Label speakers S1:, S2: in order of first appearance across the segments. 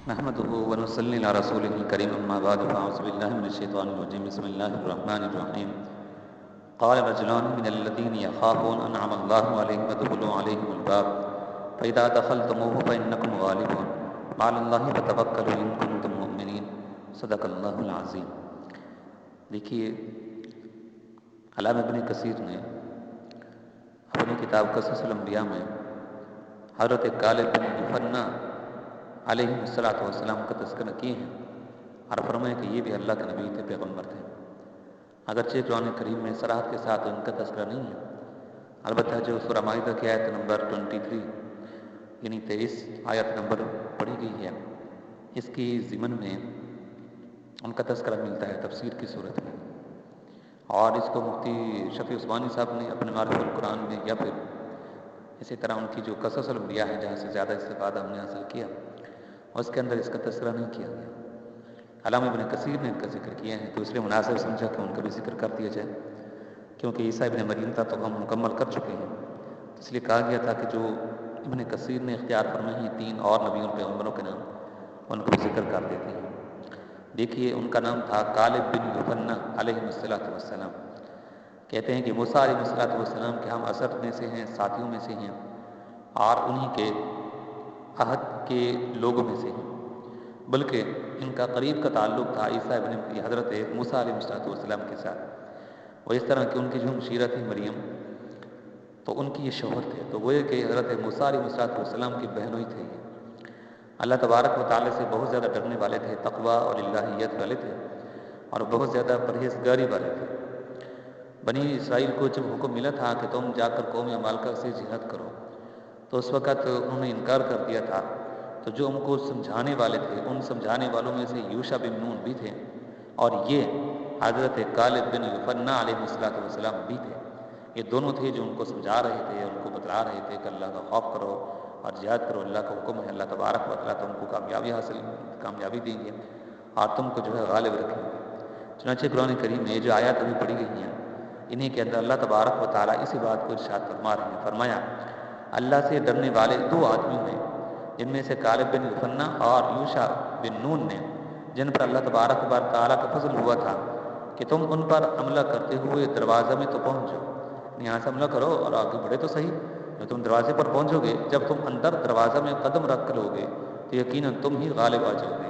S1: نحمده ونصلي على رسوله الكريم أما بعد فأعوذ بالله من الشيطان الرجيم بسم الله الرحمن الرحيم قال رجلان من الذين يخافون أنعم الله عليهم ادخلوا عليهم الباب فإذا دخلتموه فإنكم غالبون وعلى الله فتوكلوا إن كنتم مؤمنين صدق اللہ العظیم۔ دیکھیے، علامہ ابن کثیر نے اپنی کتاب قصص الانبیاء میں حضرت غالب بن یوحنا علیہ السلام کا تذکرہ کیے ہیں اور فرمایا کہ یہ بھی اللہ کے نبی تھے، پیغمبر تھے۔ اگرچہ قرآن کریم میں صراحت کے ساتھ ان کا تذکرہ نہیں ہے، البتہ جو سورہ مائدہ کی آیت نمبر 23 یعنی 23 آیت نمبر پڑھی گئی ہے، اس کی ضمن میں ان کا تذکرہ ملتا ہے تفسیر کی صورت میں، اور اس کو مفتی شفیع عثمانی صاحب نے اپنے معرفت القرآن میں یا پھر اسی طرح ان کی جو قصص الانبیاء ہیں جہاں سے زیادہ استفادہ ہم نے حاصل کیا، اس کے اندر اس کا تذکرہ نہیں کیا گیا۔ علامہ ابن کثیر نے ان کا ذکر کیا ہے، تو اس لیے مناسب سمجھا کہ ان کا بھی ذکر کر دیا جائے، کیونکہ عیسیٰ ابن مریم تھا تو ہم مکمل کر چکے ہیں، اس لیے کہا گیا تھا کہ جو ابن کثیر نے اختیار فرمائے ہیں 3 اور نبیوں اور پیغمبروں کے نام، ان کو ذکر کر دیتے ہیں۔ دیکھیے، ان کا نام تھا غالب بن یوحنا علیہ السلام۔ کہتے ہیں کہ موسیٰ علیہ السلام کے ہم اثر میں سے ہیں، ساتھیوں میں سے ہیں، اور انہی کے عہد کے لوگوں میں سے ہیں، بلکہ ان کا قریب کا تعلق تھا عیسیٰ ابن حضرت موسیٰ علیہ السلام کے ساتھ، اور اس طرح کہ ان کی جو مشیرہ تھی مریم، تو ان کی یہ شوہر تھے، تو وہ کہ حضرت موسیٰ علیہ السلام کی بہنوں ہی تھے۔ یہ اللہ تبارک و تعالی سے بہت زیادہ ڈرنے والے تھے، تقویٰ اور الہیت والے تھے، اور بہت زیادہ پرہیزگاری والے تھے۔ بنی اسرائیل کو جب حکم ملا تھا کہ تم جا کر قوم عمالقہ سے جہاد کرو، تو اس وقت انہوں نے انکار کر دیا تھا، تو جو ان کو سمجھانے والے تھے، ان سمجھانے والوں میں سے یوشع بن نون بھی تھے، اور یہ حضرت غالب بن یوحنا علیہ السلام بھی تھے۔ یہ دونوں تھے جو ان کو سمجھا رہے تھے، ان کو بتلا رہے تھے کہ اللہ کا خوف کرو اور جہاد کرو، اللہ کا حکم ہے، اللہ تبارک و تعالیٰ تم کو کامیابی دیں گے اور تم کو جو ہے غالب رکھیں گے۔ چنانچہ قرآن کریم میں جو آیات ابھی پڑھی گئی ہیں، انہی کے اندر اللہ تبارک و تعالیٰ اسی بات کو ارشاد فرما رہے ہیں۔ فرمایا، اللہ سے ڈرنے والے 2 آدمیوں میں، جن میں سے غالب بن یوحنا اور یوشع بن نون نے، جن پر اللہ تبارک و تعالیٰ کا فضل ہوا تھا کہ تم ان پر حملہ کرتے ہوئے دروازہ میں تو پہنچ جاؤ، یہاں سے حملہ کرو اور آگے بڑھے تو صحیح، جب تم دروازے پر پہنچو گے، جب تم اندر دروازہ میں قدم رکھ لو گے تو یقیناً تم ہی غالب آ جاؤ گے۔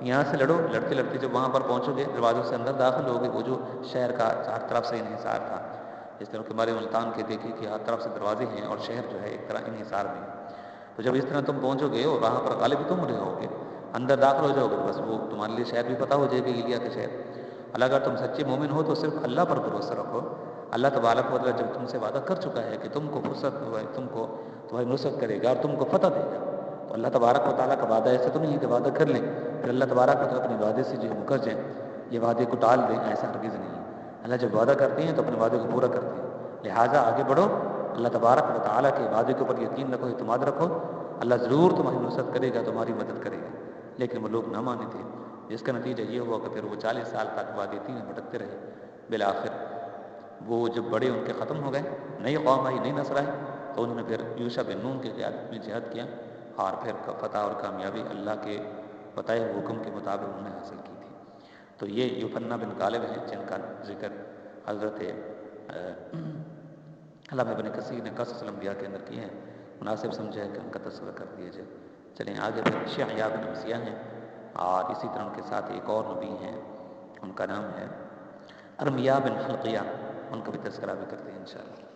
S1: یہاں سے لڑو، لڑتے لڑتے جب وہاں پر پہنچو گے، دروازوں سے اندر داخل ہوگے، وہ جو شہر کا ہر طرف سے انحصار تھا، اس طرح کہ ہمارے ملتان کے دیکھیں کہ ہر طرف سے دروازے ہیں اور شہر جو ہے ایک طرح انحصار میں ہے، تو جب اس طرح تم پہنچو گے اور وہاں پر غالب تم رہو گے، اندر داخل ہو جاؤ گے، بس وہ تمہارے لیے شہر بھی پتہ ہو جائے گا، ایلیا کے شہر۔ اللہ، اگر تم سچے مومن ہو تو صرف اللہ پر بھروسہ رکھو۔ اللہ تبارک و تعالیٰ جب تم سے وعدہ کر چکا ہے کہ تم کو فرصت تم کو تمہاری نصرت کرے گا اور تم کو فتح دے گا، تو اللہ تبارک و تعالیٰ کا وعدہ ایسا تو نہیں ہے کہ وعدہ کر لیں پھر اللہ تبارک و تعالیٰ اپنے وعدے سے جو مکر جائیں، یہ وعدے کو ٹال دیں، ایسا ہرگز نہیں ہے۔ اللہ جب وعدہ کرتے ہیں تو اپنے وعدے کو پورا کرتے ہیں، لہٰذا آگے بڑھو، اللہ تبارک و تعالیٰ کے وعدے کے اوپر یقین رکھو، اعتماد رکھو، اللہ ضرور تمہاری نصرت کرے گا، تمہاری مدد کرے گا۔ لیکن وہ لوگ نہ مانے تھے، جس کا نتیجہ یہ ہوا کہ پھر وہ 40 سال تک وادی تین میں بھٹکتے رہے۔ بالآخر وہ جب بڑے ان کے ختم ہو گئے، نئی قوم آئی، نئی نسل آئی، تو انہوں نے پھر یوشع بن نون کی قیادت میں جہاد کیا، اور پھر فتح اور کامیابی اللہ کے بتائے ہوئے حکم کے مطابق انہوں نے حاصل کی تھی۔ تو یہ یوحنا بن غالب ہیں جن کا ذکر حضرت علامہ ابن کثیر نے قصص الانبیاء کے اندر کیے ہیں، مناسب سمجھا ہے کہ ان کا تذکرہ کر دیا جائے۔ چلیں آگے پھر شیعہ بن مسیح ہیں، اور اسی طرح ان کے ساتھ ایک اور نبی ہیں، ان کا نام ہے ارمیا بن حلقیہ، ان کا بھی تذکرہ بھی کرتے ہیں انشاءاللہ۔